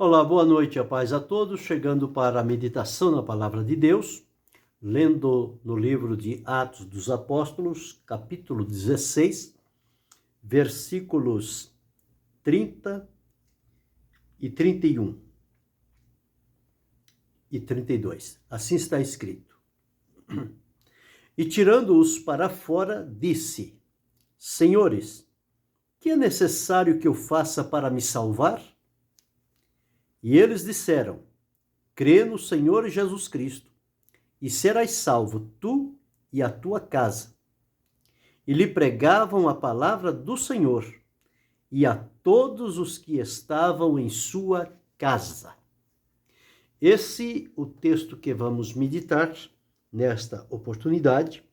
Olá, boa noite, a paz a todos. Chegando para a meditação na Palavra de Deus, lendo no livro de Atos dos Apóstolos, capítulo 16, versículos 30 e 31 e 32. Assim está escrito. E tirando-os para fora, disse: Senhores, que é necessário que eu faça para me salvar? E eles disseram: crê no Senhor Jesus Cristo, e serás salvo tu e a tua casa. E lhe pregavam a palavra do Senhor, e a todos os que estavam em sua casa. Esse é o texto que vamos meditar nesta oportunidade,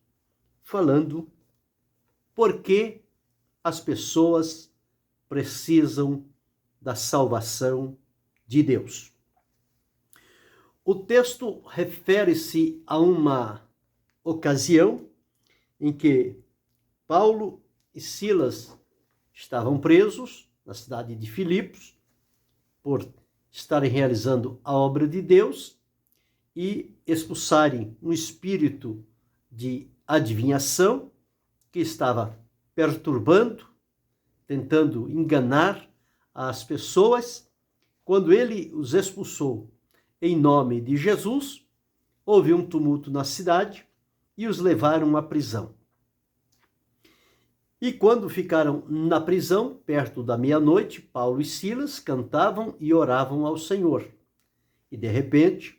falando por que as pessoas precisam da salvação de Deus. O texto refere-se a uma ocasião em que Paulo e Silas estavam presos na cidade de Filipos por estarem realizando a obra de Deus e expulsarem um espírito de adivinhação que estava perturbando, tentando enganar as pessoas. Quando ele os expulsou em nome de Jesus, houve um tumulto na cidade e os levaram à prisão. E quando ficaram na prisão, perto da meia-noite, Paulo e Silas cantavam e oravam ao Senhor. E de repente,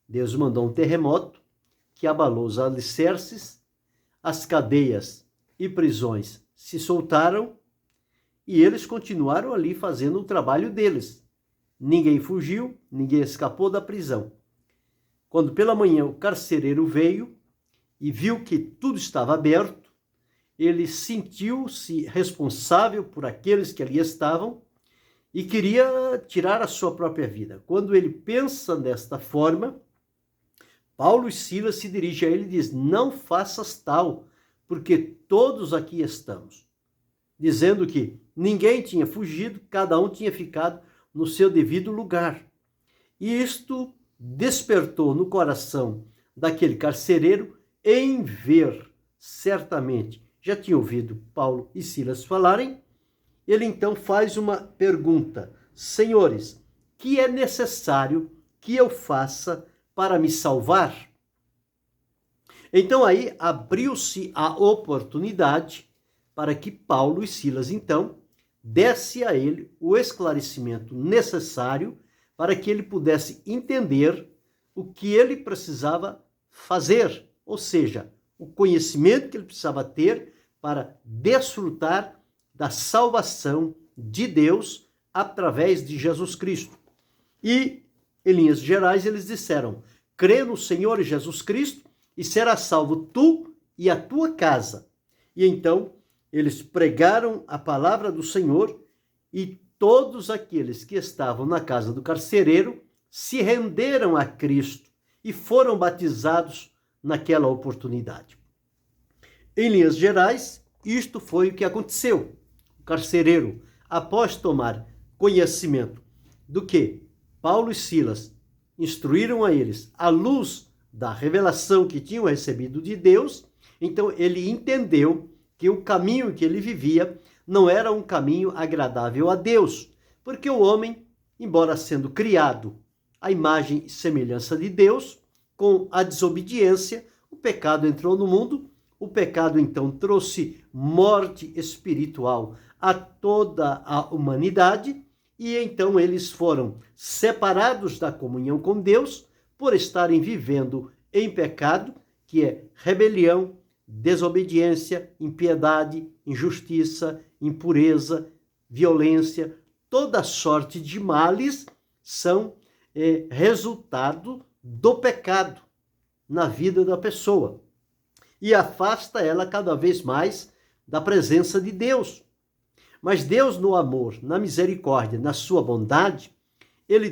Deus mandou um terremoto que abalou os alicerces, as cadeias e prisões se soltaram e eles continuaram ali fazendo o trabalho deles. Ninguém fugiu, ninguém escapou da prisão. Quando pela manhã o carcereiro veio e viu que tudo estava aberto, ele sentiu-se responsável por aqueles que ali estavam e queria tirar a sua própria vida. Quando ele pensa desta forma, Paulo e Silas se dirigem a ele e diz: não faças tal, porque todos aqui estamos. Dizendo que ninguém tinha fugido, cada um tinha ficado no seu devido lugar. E isto despertou no coração daquele carcereiro em ver, certamente, já tinha ouvido Paulo e Silas falarem, ele então faz uma pergunta: Senhores, que é necessário que eu faça para me salvar? Então aí abriu-se a oportunidade para que Paulo e Silas então desse a ele o esclarecimento necessário para que ele pudesse entender o que ele precisava fazer, ou seja, o conhecimento que ele precisava ter para desfrutar da salvação de Deus através de Jesus Cristo. E, em linhas gerais, eles disseram: crê no Senhor Jesus Cristo e serás salvo tu e a tua casa. E então eles pregaram a palavra do Senhor e todos aqueles que estavam na casa do carcereiro se renderam a Cristo e foram batizados naquela oportunidade. Em linhas gerais, isto foi o que aconteceu. O carcereiro, após tomar conhecimento do que Paulo e Silas instruíram a eles à luz da revelação que tinham recebido de Deus, então ele entendeu que o caminho que ele vivia não era um caminho agradável a Deus, porque o homem, embora sendo criado à imagem e semelhança de Deus, com a desobediência, o pecado entrou no mundo, o pecado então trouxe morte espiritual a toda a humanidade, e então eles foram separados da comunhão com Deus por estarem vivendo em pecado, que é rebelião, desobediência, impiedade, injustiça, impureza, violência, toda sorte de males são resultado do pecado na vida da pessoa e afasta ela cada vez mais da presença de Deus. Mas Deus, no amor, na misericórdia, na sua bondade, ele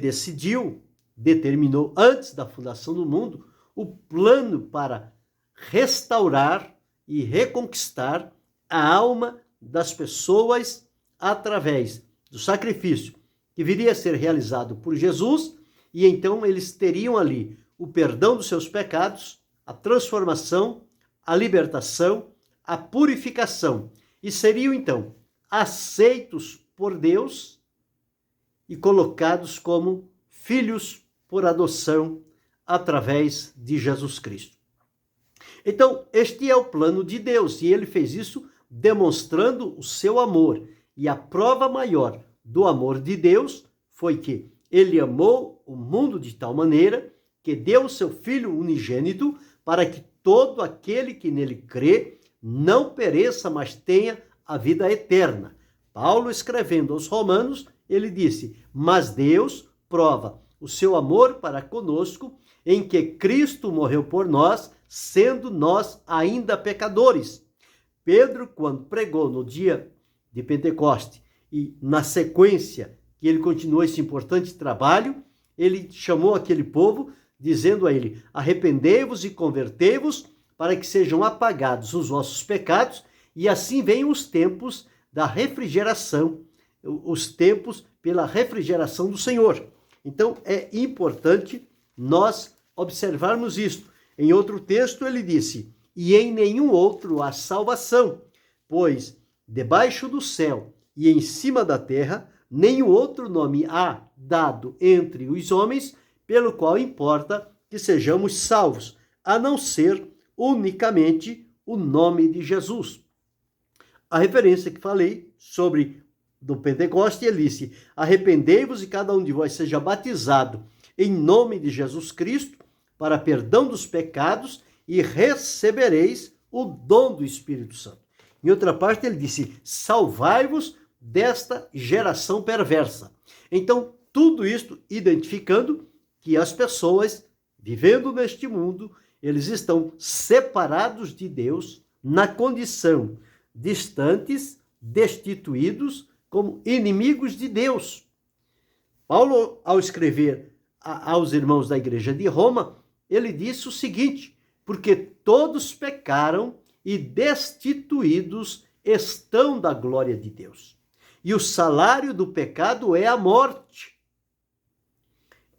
determinou antes da fundação do mundo o plano para restaurar e reconquistar a alma das pessoas através do sacrifício que viria a ser realizado por Jesus, e então eles teriam ali o perdão dos seus pecados, a transformação, a libertação, a purificação, e seriam então aceitos por Deus e colocados como filhos por adoção através de Jesus Cristo. Então, este é o plano de Deus, e ele fez isso demonstrando o seu amor. E a prova maior do amor de Deus foi que ele amou o mundo de tal maneira que deu o seu Filho unigênito para que todo aquele que nele crê não pereça, mas tenha a vida eterna. Paulo, escrevendo aos Romanos, ele disse: mas Deus prova o seu amor para conosco em que Cristo morreu por nós, sendo nós ainda pecadores. Pedro, quando pregou no dia de Pentecoste e na sequência que ele continuou esse importante trabalho, ele chamou aquele povo dizendo a ele: arrependei-vos e convertei-vos para que sejam apagados os vossos pecados, e assim venham os tempos da refrigeração, os tempos pela refrigeração do Senhor. Então é importante nós observarmos isto. Em outro texto ele disse: e em nenhum outro há salvação, pois debaixo do céu e em cima da terra nenhum outro nome há dado entre os homens pelo qual importa que sejamos salvos, a não ser unicamente o nome de Jesus. A referência que falei sobre do Pentecoste, ele disse: arrependei-vos e cada um de vós seja batizado em nome de Jesus Cristo para perdão dos pecados e recebereis o dom do Espírito Santo. Em outra parte ele disse: salvai-vos desta geração perversa. Então, tudo isto identificando que as pessoas vivendo neste mundo, eles estão separados de Deus na condição distantes, destituídos, como inimigos de Deus. Paulo, ao escrever aos irmãos da igreja de Roma, ele disse o seguinte: porque todos pecaram e destituídos estão da glória de Deus. E o salário do pecado é a morte.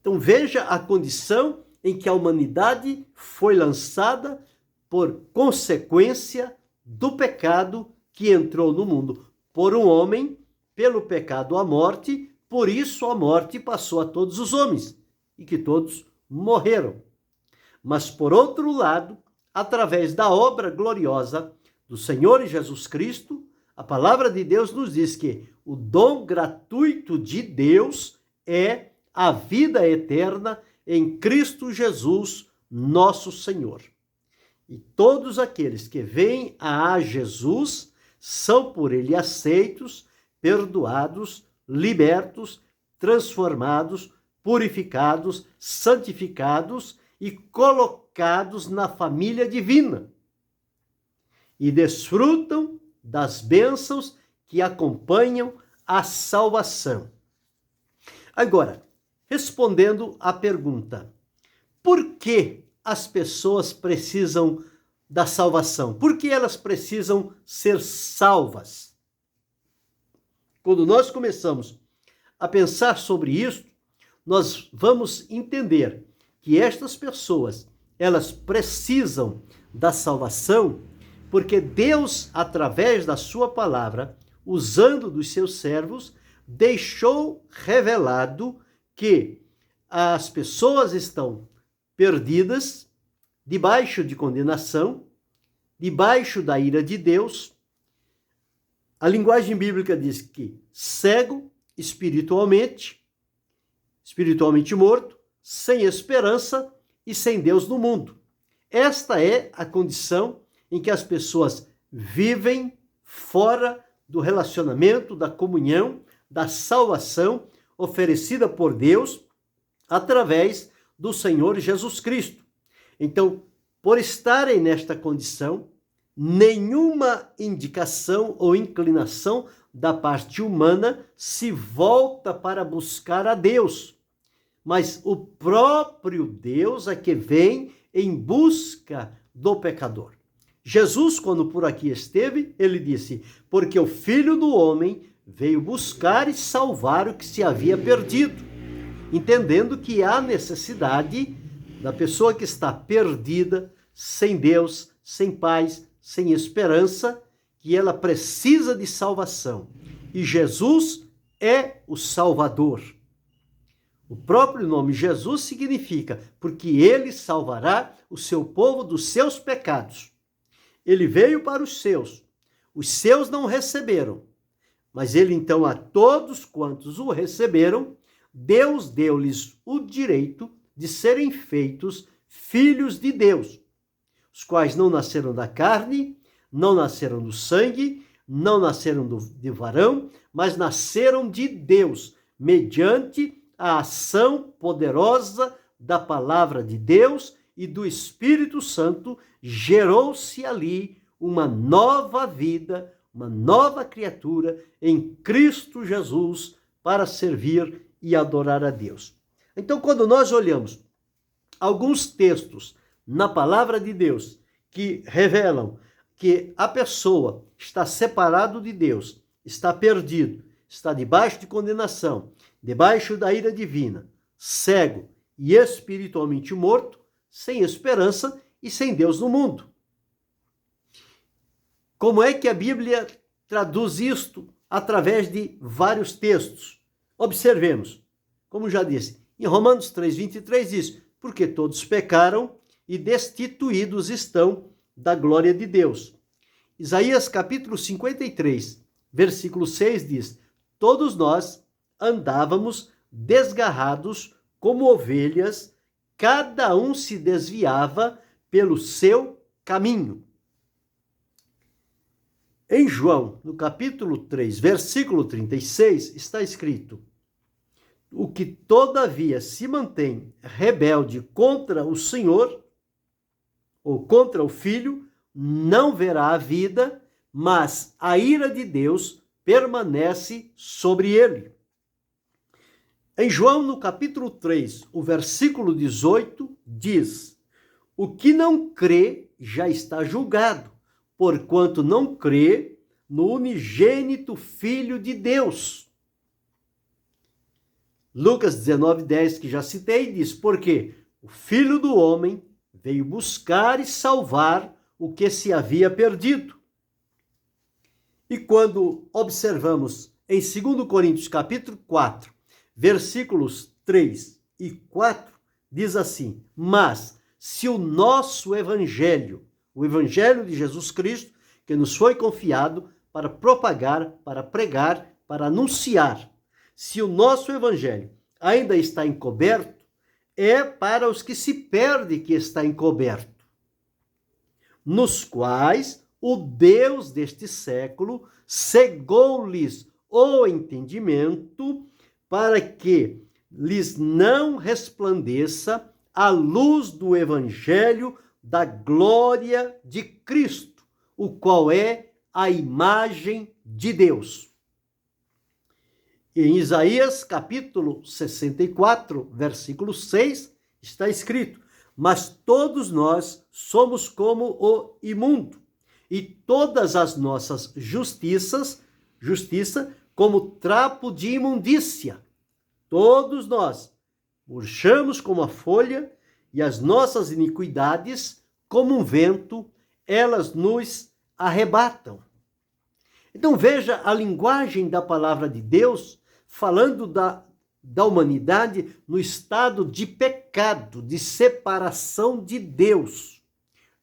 Então veja a condição em que a humanidade foi lançada por consequência do pecado que entrou no mundo. Por um homem, pelo pecado a morte, por isso a morte passou a todos os homens, e que todos morreram. Mas por outro lado, através da obra gloriosa do Senhor Jesus Cristo, a palavra de Deus nos diz que o dom gratuito de Deus é a vida eterna em Cristo Jesus, nosso Senhor. E todos aqueles que vêm a Jesus são por ele aceitos, perdoados, libertos, transformados, purificados, santificados e colocados na família divina. E desfrutam das bênçãos que acompanham a salvação. Agora, respondendo à pergunta: por que as pessoas precisam da salvação? Por que elas precisam ser salvas? Quando nós começamos a pensar sobre isso, nós vamos entender que estas pessoas, elas precisam da salvação porque Deus, através da sua palavra, usando dos seus servos, deixou revelado que as pessoas estão perdidas, debaixo de condenação, debaixo da ira de Deus. A linguagem bíblica diz que cego espiritualmente morto, sem esperança e sem Deus no mundo. Esta é a condição em que as pessoas vivem fora do relacionamento, da comunhão, da salvação oferecida por Deus através do Senhor Jesus Cristo. Então, por estarem nesta condição, nenhuma indicação ou inclinação da parte humana se volta para buscar a Deus, mas o próprio Deus é que vem em busca do pecador. Jesus, quando por aqui esteve, ele disse: porque o Filho do Homem veio buscar e salvar o que se havia perdido, entendendo que há necessidade da pessoa que está perdida, sem Deus, sem paz, sem esperança, que ela precisa de salvação. E Jesus é o Salvador. O próprio nome Jesus significa porque ele salvará o seu povo dos seus pecados. Ele veio para os seus não receberam. Mas ele então, a todos quantos o receberam, Deus deu-lhes o direito de serem feitos filhos de Deus, os quais não nasceram da carne, não nasceram do sangue, não nasceram de varão, mas nasceram de Deus, mediante a ação poderosa da palavra de Deus e do Espírito Santo, gerou-se ali uma nova vida, uma nova criatura em Cristo Jesus para servir e adorar a Deus. Então, quando nós olhamos alguns textos na palavra de Deus que revelam que a pessoa está separado de Deus, está perdido, está debaixo de condenação, debaixo da ira divina, cego e espiritualmente morto, sem esperança e sem Deus no mundo. Como é que a Bíblia traduz isto através de vários textos? Observemos, como já disse, em Romanos 3,23 diz, porque todos pecaram e destituídos estão da glória de Deus. Isaías capítulo 53, versículo 6 diz, todos nós andávamos desgarrados como ovelhas, cada um se desviava pelo seu caminho. Em João, no capítulo 3, versículo 36, está escrito, o que todavia se mantém rebelde contra o Senhor, ou contra o Filho, não verá a vida, mas a ira de Deus permanece sobre ele. Em João, no capítulo 3, o versículo 18, diz, o que não crê já está julgado, porquanto não crê no unigênito Filho de Deus. Lucas 19:10, que já citei, diz, porque o Filho do Homem veio buscar e salvar o que se havia perdido. E quando observamos em 2 Coríntios capítulo 4, versículos 3 e 4, diz assim, mas se o nosso evangelho, o evangelho de Jesus Cristo, que nos foi confiado para propagar, para pregar, para anunciar, se o nosso evangelho ainda está encoberto, é para os que se perdem que está encoberto, nos quais o Deus deste século cegou-lhes o entendimento para que lhes não resplandeça a luz do evangelho da glória de Cristo, o qual é a imagem de Deus. Em Isaías capítulo 64, versículo 6, está escrito, mas todos nós somos como o imundo, e todas as nossas justiça como trapo de imundícia. Todos nós murchamos como a folha, e as nossas iniquidades, como um vento, elas nos arrebatam. Então veja a linguagem da palavra de Deus, falando da humanidade no estado de pecado, de separação de Deus,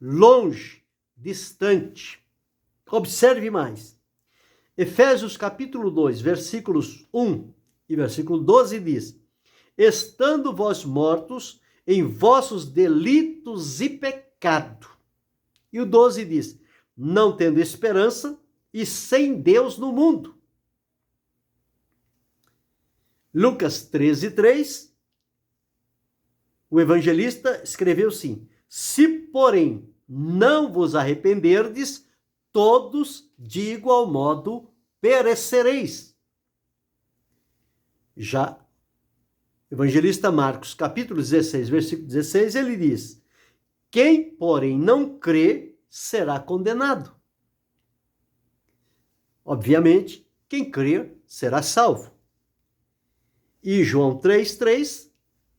longe, distante. Observe mais. Efésios capítulo 2, versículos 1 e versículo 12 diz, estando vós mortos em vossos delitos e pecado. E o 12 diz, não tendo esperança e sem Deus no mundo. Lucas 13:3, o evangelista escreveu assim, se porém não vos arrependerdes, todos de igual modo perecereis. Já evangelista Marcos, capítulo 16, versículo 16, ele diz, quem, porém, não crê, será condenado. Obviamente quem crer será salvo. E João 3,3,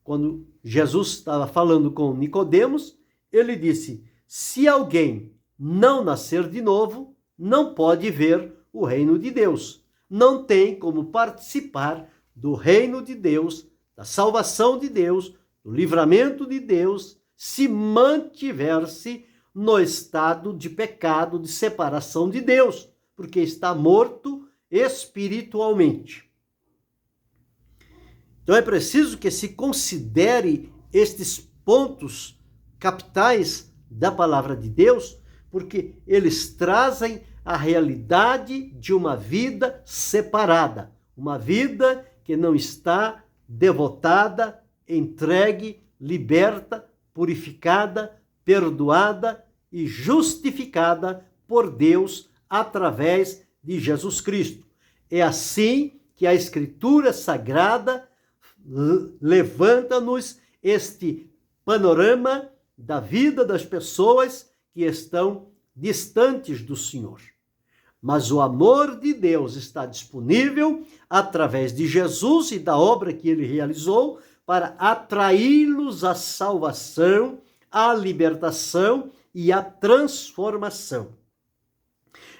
quando Jesus estava falando com Nicodemos, ele disse: se alguém não nascer de novo, não pode ver o reino de Deus. Não tem como participar do reino de Deus, da salvação de Deus, do livramento de Deus, se mantiver-se no estado de pecado, de separação de Deus, porque está morto espiritualmente. Então é preciso que se considere estes pontos capitais da palavra de Deus, porque eles trazem a realidade de uma vida separada, uma vida que não está devotada, entregue, liberta, purificada, perdoada e justificada por Deus através de Jesus Cristo. É assim que a Escritura Sagrada levanta-nos este panorama da vida das pessoas que estão distantes do Senhor. Mas o amor de Deus está disponível através de Jesus e da obra que ele realizou para atraí-los à salvação, à libertação e à transformação.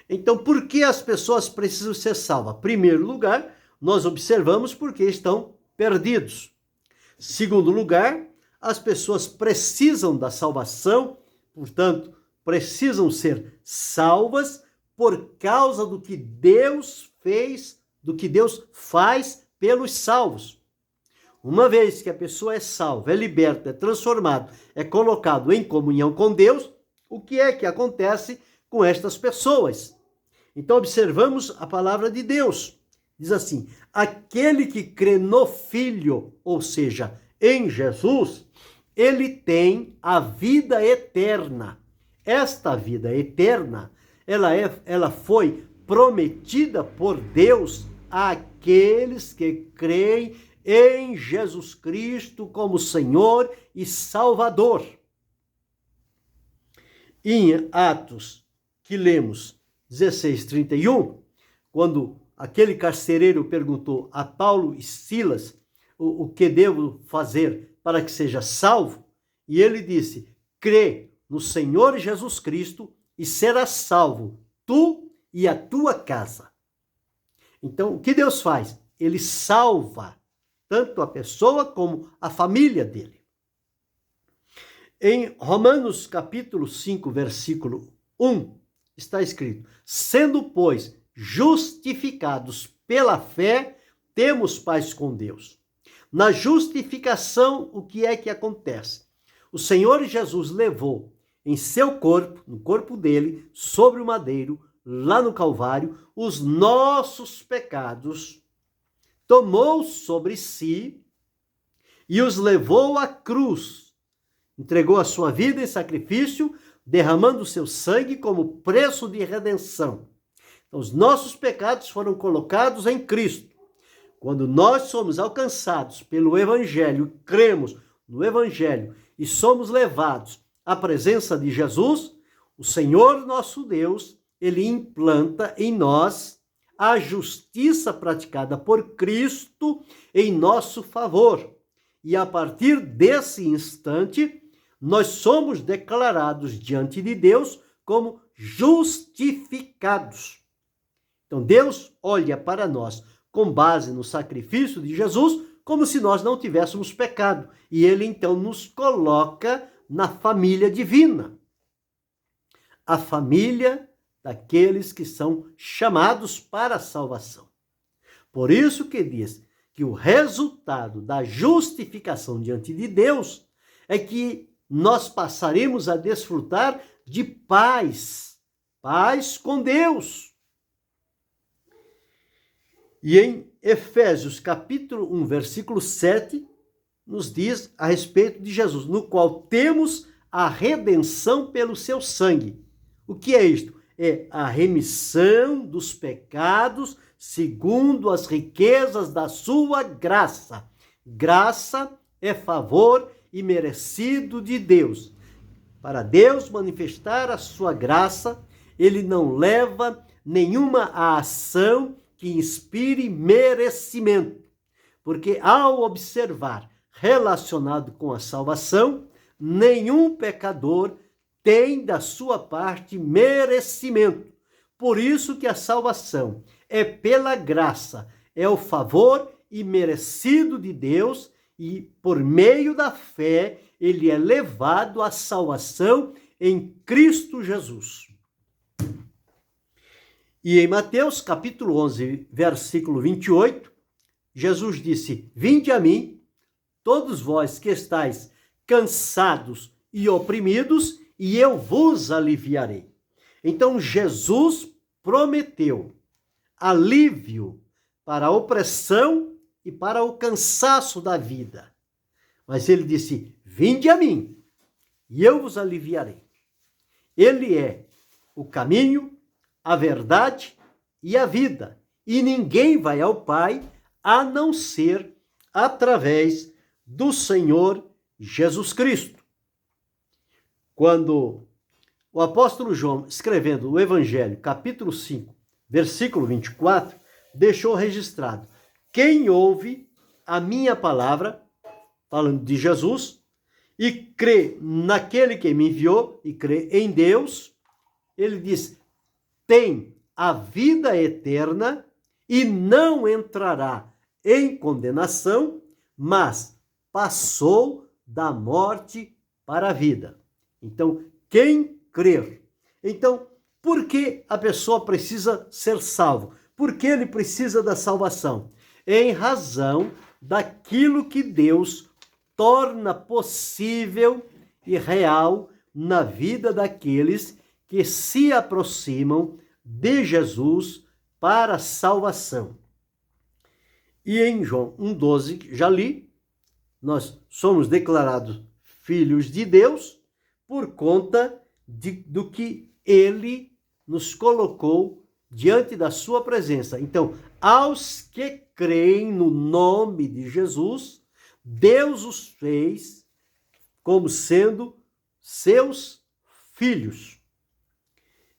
Então, por que as pessoas precisam ser salvas? Em primeiro lugar, nós observamos porque estão perdidos. Segundo lugar, as pessoas precisam da salvação, portanto, precisam ser salvas por causa do que Deus fez, do que Deus faz pelos salvos. Uma vez que a pessoa é salva, é liberta, é transformado, é colocado em comunhão com Deus, o que é que acontece com estas pessoas? Então observamos a palavra de Deus. Diz assim: aquele que crê no Filho, ou seja, em Jesus, ele tem a vida eterna. Esta vida eterna, ela foi prometida por Deus àqueles que creem em Jesus Cristo como Senhor e Salvador. Em Atos, que lemos 16:31, quando aquele carcereiro perguntou a Paulo e Silas o que devo fazer para que seja salvo, e ele disse: crê no Senhor Jesus Cristo e serás salvo, tu e a tua casa. Então, o que Deus faz? Ele salva tanto a pessoa como a família dele. Em Romanos capítulo 5, versículo 1, está escrito: sendo, pois, justificados pela fé, temos paz com Deus. Na justificação, o que é que acontece? O Senhor Jesus levou em seu corpo, no corpo dele, sobre o madeiro, lá no Calvário, os nossos pecados, tomou sobre si e os levou à cruz. Entregou a sua vida em sacrifício, derramando o seu sangue como preço de redenção. Então, os nossos pecados foram colocados em Cristo. Quando nós somos alcançados pelo Evangelho, cremos no Evangelho e somos levados à presença de Jesus, o Senhor nosso Deus, ele implanta em nós a justiça praticada por Cristo em nosso favor. E a partir desse instante, nós somos declarados diante de Deus como justificados. Então Deus olha para nós com base no sacrifício de Jesus como se nós não tivéssemos pecado. E ele então nos coloca na família divina. A família daqueles que são chamados para a salvação. Por isso que diz que o resultado da justificação diante de Deus é que nós passaremos a desfrutar de paz, paz com Deus. E em Efésios capítulo 1, versículo 7, nos diz a respeito de Jesus, no qual temos a redenção pelo seu sangue. O que é isto? É a remissão dos pecados segundo as riquezas da sua graça. Graça é favor imerecido de Deus. Para Deus manifestar a sua graça, ele não leva nenhuma ação que inspire merecimento, porque ao observar relacionado com a salvação, nenhum pecador tem da sua parte merecimento. Por isso que a salvação é pela graça, é o favor imerecido de Deus, e por meio da fé ele é levado à salvação em Cristo Jesus. E em Mateus capítulo 11, versículo 28, Jesus disse: Vinde a mim, todos vós que estáis cansados e oprimidos, e eu vos aliviarei. Então Jesus prometeu alívio para a opressão e para o cansaço da vida. Mas ele disse: Vinde a mim, e eu vos aliviarei. Ele é o caminho, a verdade e a vida. E ninguém vai ao Pai a não ser através do Senhor Jesus Cristo. Quando o apóstolo João, escrevendo o Evangelho, capítulo 5, versículo 24, deixou registrado: quem ouve a minha palavra, falando de Jesus, e crê naquele que me enviou, e crê em Deus, ele diz, tem a vida eterna e não entrará em condenação, mas passou da morte para a vida. Então, quem crer. Então, por que a pessoa precisa ser salvo? Por que ele precisa da salvação? Em razão daquilo que Deus torna possível e real na vida daqueles que se aproximam de Jesus para a salvação. E em João 1,12, já li, nós somos declarados filhos de Deus por conta do que ele nos colocou diante da sua presença. Então, aos que creem no nome de Jesus, Deus os fez como sendo seus filhos.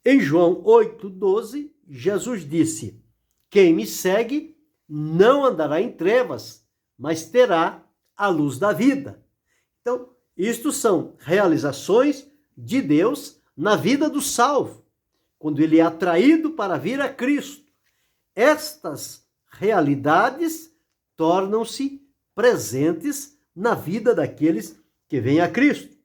Em João 8,12, Jesus disse: quem me segue não andará em trevas, mas terá a luz da vida. Então, isto são realizações de Deus na vida do salvo, quando ele é atraído para vir a Cristo. Estas realidades tornam-se presentes na vida daqueles que vêm a Cristo.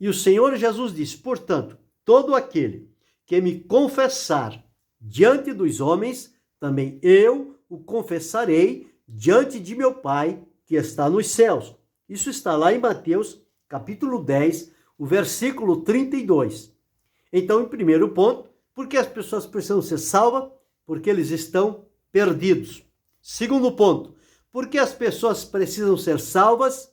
E o Senhor Jesus disse: portanto, todo aquele que me confessar diante dos homens, também eu o confessarei diante de meu Pai que está nos céus. Isso está lá em Mateus, capítulo 10, o versículo 32. Então, em primeiro ponto, por que as pessoas precisam ser salvas? Porque eles estão perdidos. Segundo ponto, por que as pessoas precisam ser salvas?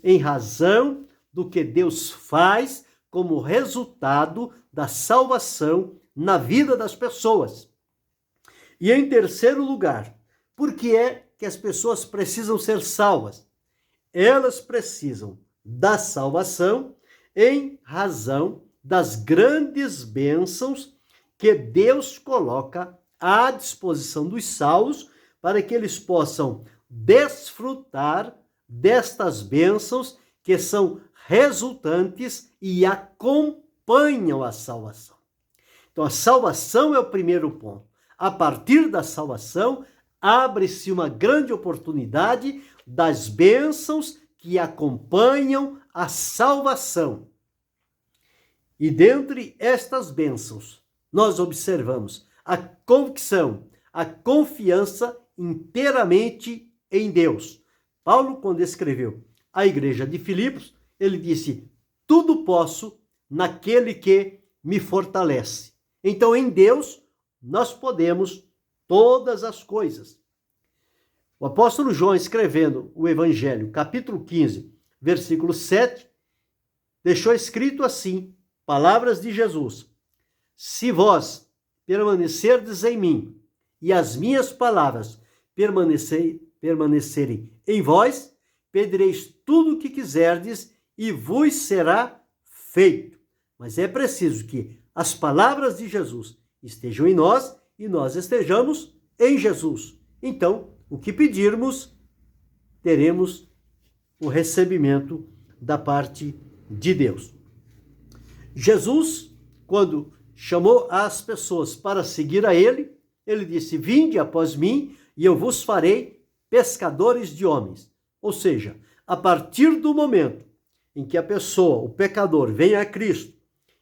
Em razão do que Deus faz como resultado da salvação na vida das pessoas. E em terceiro lugar, por que é que as pessoas precisam ser salvas? Elas precisam da salvação em razão das grandes bênçãos que Deus coloca à disposição dos salvos para que eles possam desfrutar destas bênçãos que são resultantes e acompanham a salvação. Então, a salvação é o primeiro ponto. A partir da salvação, abre-se uma grande oportunidade das bênçãos que acompanham a salvação. E dentre estas bênçãos, nós observamos a convicção, a confiança inteiramente em Deus. Paulo, quando escreveu a igreja de Filipos, ele disse: tudo posso naquele que me fortalece. Então, em Deus, nós podemos todas as coisas. O apóstolo João, escrevendo o Evangelho, capítulo 15, versículo 7, deixou escrito assim, palavras de Jesus: se vós permanecerdes em mim e as minhas palavras permanecerem em vós, pedireis tudo o que quiserdes e vos será feito. Mas é preciso que as palavras de Jesus estejam em nós e nós estejamos em Jesus. Então, o que pedirmos, teremos o recebimento da parte de Deus. Jesus, quando chamou as pessoas para seguir a ele disse: vinde após mim e eu vos farei pescadores de homens. Ou seja, a partir do momento em que a pessoa, o pecador, vem a Cristo,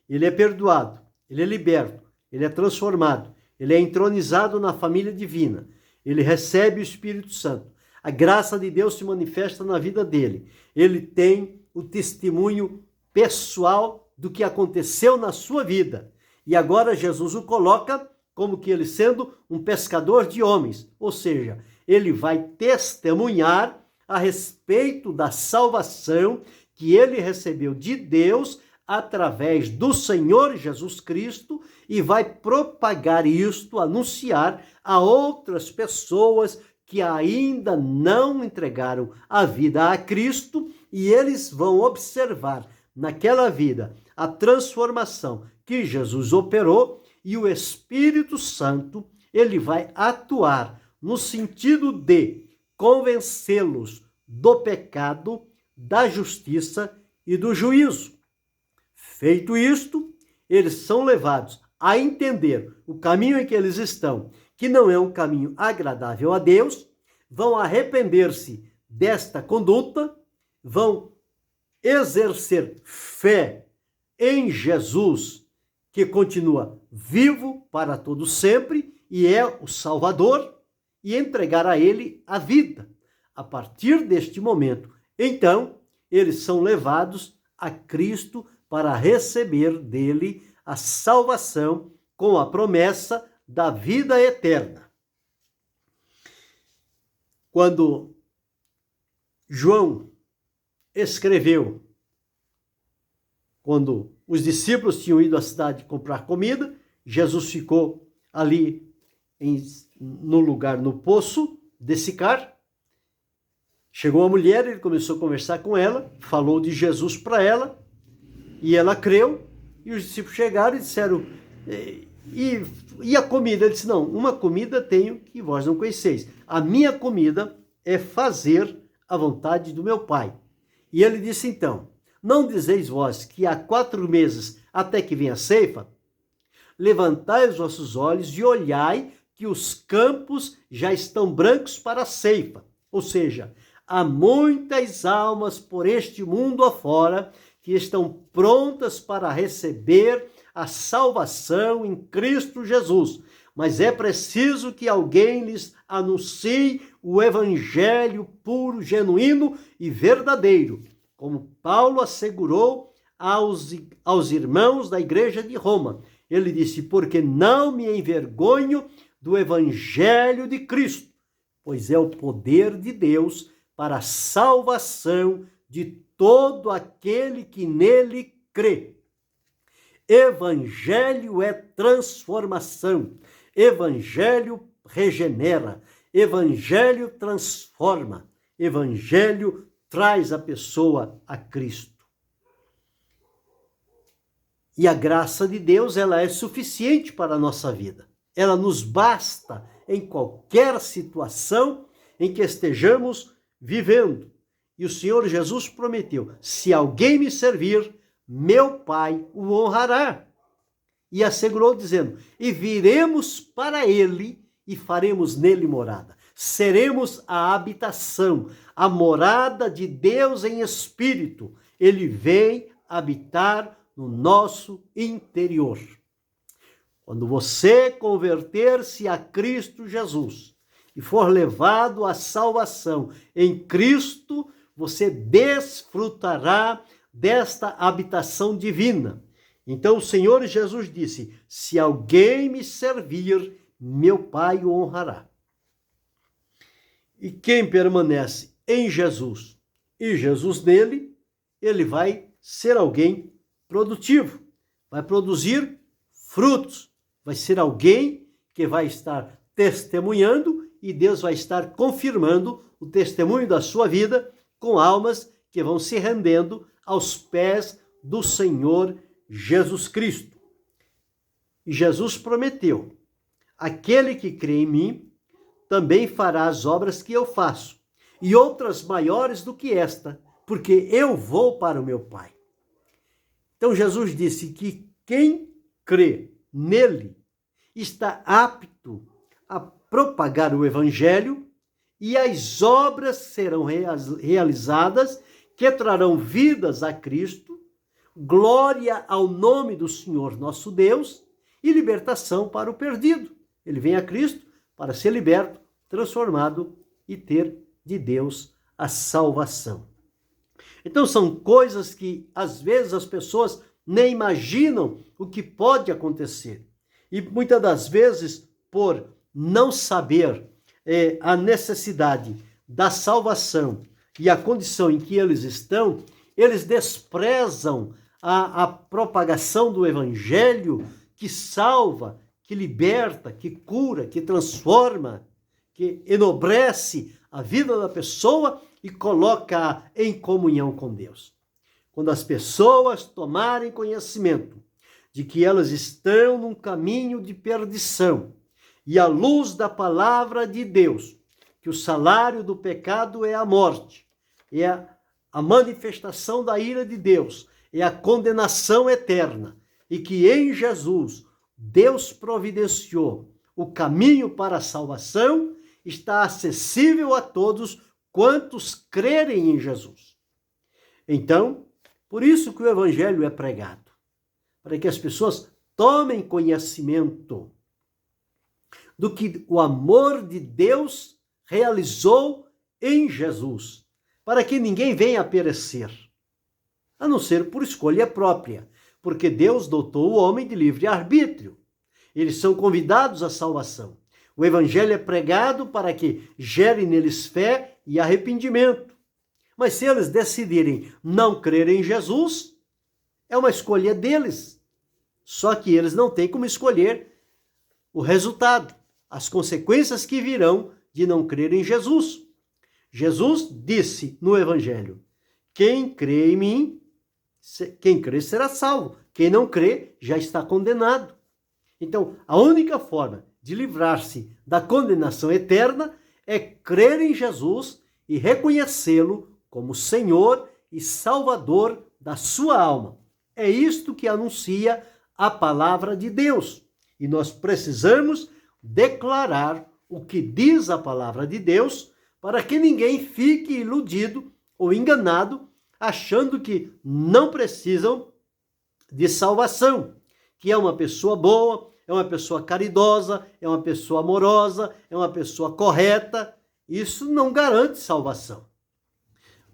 ele é perdoado, ele é liberto, ele é transformado, ele é entronizado na família divina, ele recebe o Espírito Santo, a graça de Deus se manifesta na vida dele, ele tem o testemunho pessoal do que aconteceu na sua vida. E agora Jesus o coloca como que ele sendo um pescador de homens, ou seja, ele vai testemunhar a respeito da salvação que ele recebeu de Deus através do Senhor Jesus Cristo e vai propagar isto, anunciar a outras pessoas que ainda não entregaram a vida a Cristo, e eles vão observar naquela vida a transformação que Jesus operou, e o Espírito Santo, ele vai atuar no sentido de convencê-los do pecado, da justiça e do juízo. Feito isto, eles são levados a entender o caminho em que eles estão, que não é um caminho agradável a Deus, vão arrepender-se desta conduta, vão exercer fé em Jesus, que continua vivo para todo sempre e é o Salvador, e entregar a ele a vida. A partir deste momento, então, eles são levados a Cristo para receber dele a salvação com a promessa da vida eterna. Quando João escreveu, quando os discípulos tinham ido à cidade comprar comida, Jesus ficou ali no lugar, no poço de Sicar. Chegou a mulher, ele começou a conversar com ela, falou de Jesus para ela, e ela creu, e os discípulos chegaram e disseram, e a comida? Ele disse, não, uma comida tenho que vós não conheceis. A minha comida é fazer a vontade do meu Pai. E ele disse então, não dizeis vós que há 4 meses até que venha a ceifa? Levantai os vossos olhos e olhai que os campos já estão brancos para a ceifa. Ou seja, há muitas almas por este mundo afora que estão prontas para receber a salvação em Cristo Jesus. Mas é preciso que alguém lhes anuncie o evangelho puro, genuíno e verdadeiro, como Paulo assegurou aos irmãos da igreja de Roma. Ele disse, porque não me envergonho do evangelho de Cristo, pois é o poder de Deus para a salvação de todo aquele que nele crê. Evangelho é transformação, evangelho regenera, evangelho transforma, evangelho traz a pessoa a Cristo. E a graça de Deus, ela é suficiente para a nossa vida. Ela nos basta em qualquer situação em que estejamos vivendo. E o Senhor Jesus prometeu, se alguém me servir, meu Pai o honrará. E assegurou dizendo, e viremos para ele e faremos nele morada. Seremos a habitação, a morada de Deus em espírito. Ele vem habitar no nosso interior. Quando você converter-se a Cristo Jesus e for levado à salvação em Cristo, você desfrutará desta habitação divina. Então o Senhor Jesus disse, se alguém me servir, meu Pai o honrará. E quem permanece em Jesus e Jesus nele, ele vai ser alguém produtivo, vai produzir frutos, vai ser alguém que vai estar testemunhando e Deus vai estar confirmando o testemunho da sua vida com almas que vão se rendendo aos pés do Senhor Jesus Cristo. E Jesus prometeu, aquele que crê em mim também fará as obras que eu faço, e outras maiores do que esta, porque eu vou para o meu Pai. Então Jesus disse que quem crê nele está apto a propagar o evangelho, e as obras serão realizadas que trarão vidas a Cristo, glória ao nome do Senhor nosso Deus e libertação para o perdido. Ele vem a Cristo para ser liberto, transformado e ter de Deus a salvação. Então são coisas que às vezes as pessoas nem imaginam o que pode acontecer. E muitas das vezes, por não saber a necessidade da salvação e a condição em que eles estão, eles desprezam a propagação do evangelho que salva, que liberta, que cura, que transforma, que enobrece a vida da pessoa e coloca em comunhão com Deus. Quando as pessoas tomarem conhecimento de que elas estão num caminho de perdição, e à luz da palavra de Deus, que o salário do pecado é a morte, é a manifestação da ira de Deus, é a condenação eterna, e que em Jesus Deus providenciou o caminho para a salvação, está acessível a todos quantos crerem em Jesus. Então, por isso que o evangelho é pregado, para que as pessoas tomem conhecimento do que o amor de Deus realizou em Jesus, para que ninguém venha a perecer, a não ser por escolha própria, porque Deus dotou o homem de livre-arbítrio. Eles são convidados à salvação. O evangelho é pregado para que gere neles fé e arrependimento. Mas se eles decidirem não crer em Jesus, é uma escolha deles. Só que eles não têm como escolher o resultado, as consequências que virão de não crer em Jesus. Jesus disse no evangelho: quem crê em mim, quem crê será salvo. Quem não crê já está condenado. Então, a única forma de livrar-se da condenação eterna é crer em Jesus e reconhecê-lo como Senhor e Salvador da sua alma. É isto que anuncia a palavra de Deus. E nós precisamos declarar o que diz a palavra de Deus para que ninguém fique iludido ou enganado, achando que não precisam de salvação, que é uma pessoa boa, é uma pessoa caridosa, é uma pessoa amorosa, é uma pessoa correta. Isso não garante salvação.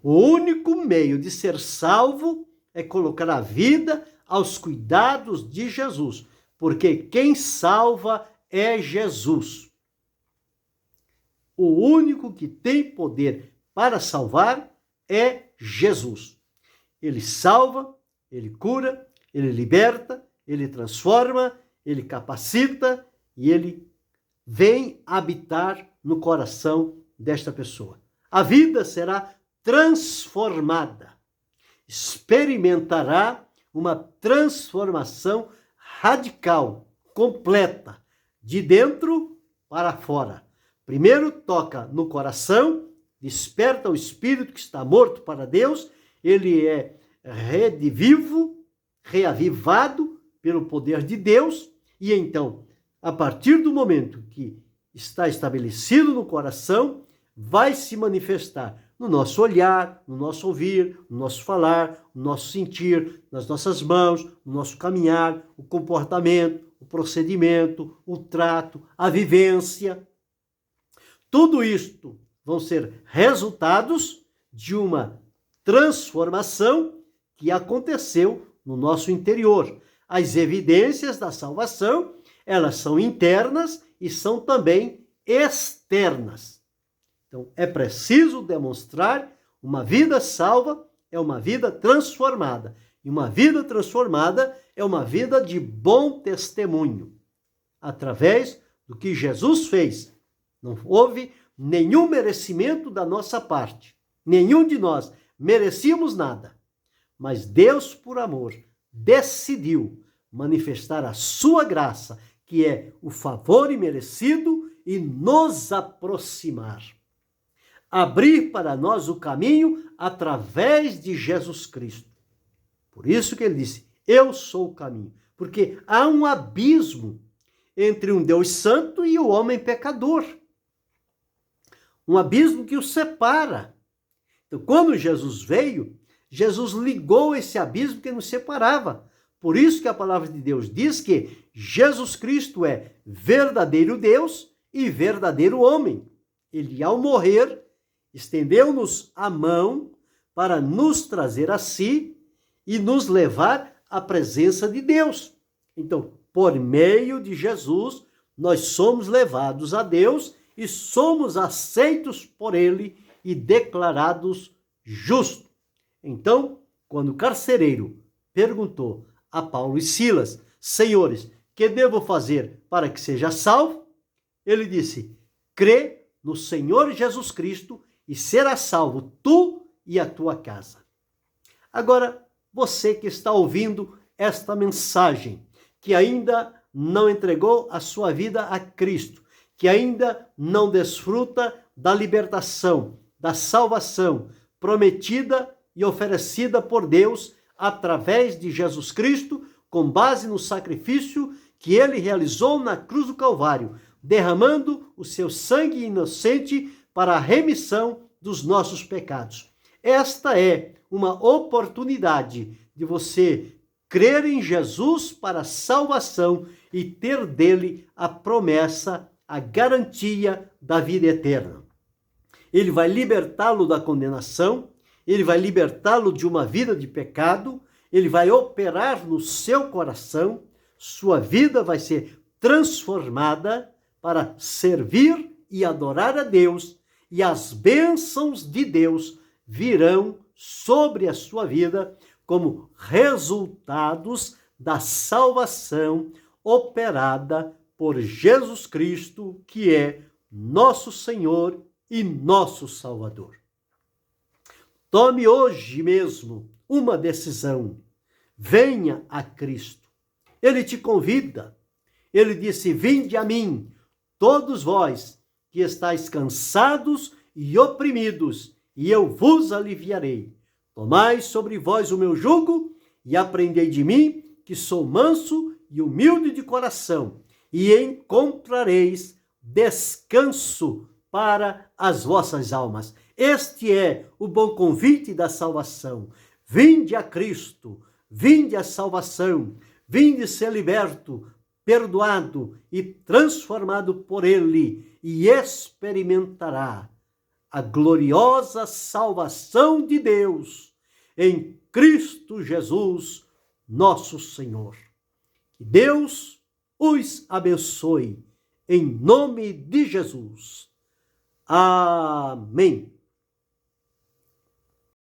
O único meio de ser salvo é colocar a vida aos cuidados de Jesus, porque quem salva é Jesus. O único que tem poder para salvar é Jesus. Ele salva, ele cura, ele liberta, ele transforma, ele capacita e ele vem habitar no coração desta pessoa. A vida será transformada. Experimentará uma transformação radical, completa, de dentro para fora. Primeiro toca no coração, desperta o espírito que está morto para Deus, ele é redivivo, reavivado pelo poder de Deus, e então, a partir do momento que está estabelecido no coração, vai se manifestar no nosso olhar, no nosso ouvir, no nosso falar, no nosso sentir, nas nossas mãos, no nosso caminhar, o comportamento, o procedimento, o trato, a vivência. Tudo isto vão ser resultados de uma transformação que aconteceu no nosso interior. As evidências da salvação, elas são internas e são também externas. Então, é preciso demonstrar uma vida salva é uma vida transformada. E uma vida transformada é uma vida de bom testemunho. Através do que Jesus fez. Não houve nenhum merecimento da nossa parte. Nenhum de nós merecíamos nada. Mas Deus, por amor, decidiu manifestar a sua graça, que é o favor imerecido, e nos aproximar. Abrir para nós o caminho através de Jesus Cristo. Por isso que ele disse, eu sou o caminho. Porque há um abismo entre um Deus santo e o homem pecador. Um abismo que os separa. Então, quando Jesus veio, Jesus ligou esse abismo que nos separava. Por isso que a palavra de Deus diz que Jesus Cristo é verdadeiro Deus e verdadeiro homem. Ele, ao morrer, estendeu-nos a mão para nos trazer a si e nos levar à presença de Deus. Então, por meio de Jesus, nós somos levados a Deus e somos aceitos por ele e declarados justos. Então, quando o carcereiro perguntou a Paulo e Silas, senhores, que devo fazer para que seja salvo? Ele disse, crê no Senhor Jesus Cristo e será salvo tu e a tua casa. Agora, você que está ouvindo esta mensagem, que ainda não entregou a sua vida a Cristo, que ainda não desfruta da libertação, da salvação prometida e oferecida por Deus através de Jesus Cristo, com base no sacrifício que ele realizou na cruz do Calvário, derramando o seu sangue inocente para a remissão dos nossos pecados. Esta é uma oportunidade de você crer em Jesus para a salvação e ter dele a promessa, a garantia da vida eterna. Ele vai libertá-lo da condenação, ele vai libertá-lo de uma vida de pecado, ele vai operar no seu coração, sua vida vai ser transformada para servir e adorar a Deus, e as bênçãos de Deus virão sobre a sua vida como resultados da salvação operada por Jesus Cristo, que é nosso Senhor e nosso Salvador. Tome hoje mesmo uma decisão. Venha a Cristo. Ele te convida. Ele disse, vinde a mim, todos vós que estáis cansados e oprimidos, e eu vos aliviarei. Tomai sobre vós o meu jugo e aprendei de mim, que sou manso e humilde de coração, e encontrareis descanso para as vossas almas. Este é o bom convite da salvação. Vinde a Cristo, vinde a salvação, vinde ser liberto, perdoado e transformado por ele, e experimentará a gloriosa salvação de Deus em Cristo Jesus, nosso Senhor. Que Deus os abençoe, em nome de Jesus. Amém.